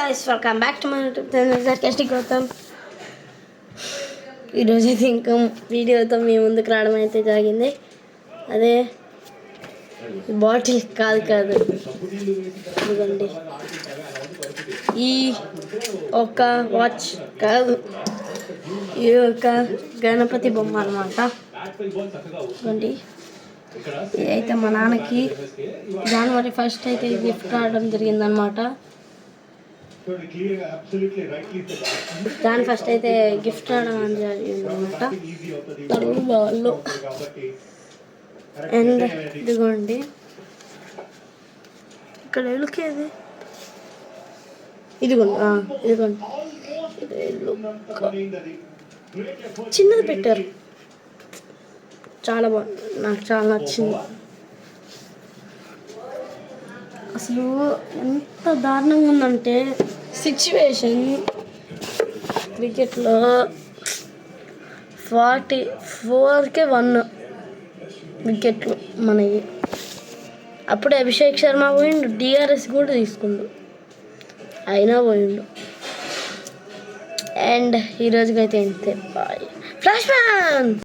guys, welcome back to my YouTube channel Sarcastic Gautam. ఈరోజు అయితే ఇంకా వీడియోతో మీ ముందుకు రావడం అయితే జరిగింది. అదే బాటిల్ కాదు ఇదిగోండి, ఈ ఒక వాచ్ కాదు, ఈ ఒక గణపతి బొమ్మ అన్నమాట. ఇదిగోండి, ఇదైతే మా నాన్నకి జనవరి 1 అయితే గిఫ్ట్ రావడం జరిగిందనమాట. దాని ఫస్ట్ అయితే గిఫ్ట్ రావడం జరిగిందనమాట తెలుగు వాళ్ళు. అండ్ ఇదిగోండి, ఇక్కడ ఎలుకేది, ఇదిగోండి చిన్నది పెట్టారు, చాలా బాగుంది, నాకు చాలా నచ్చింది. అసలు ఎంత దారుణంగా ఉందంటే సిచ్యువేషన్, క్రికెట్లో 44కే 1 వికెట్లు మనకి. అప్పుడే అభిషేక్ శర్మ పోయిండు, డిఆర్ఎస్ కూడా తీసుకుండు, అయినా పోయిండు. అండ్ ఈరోజుకైతే ఇంతే, బాయ్. Flash man.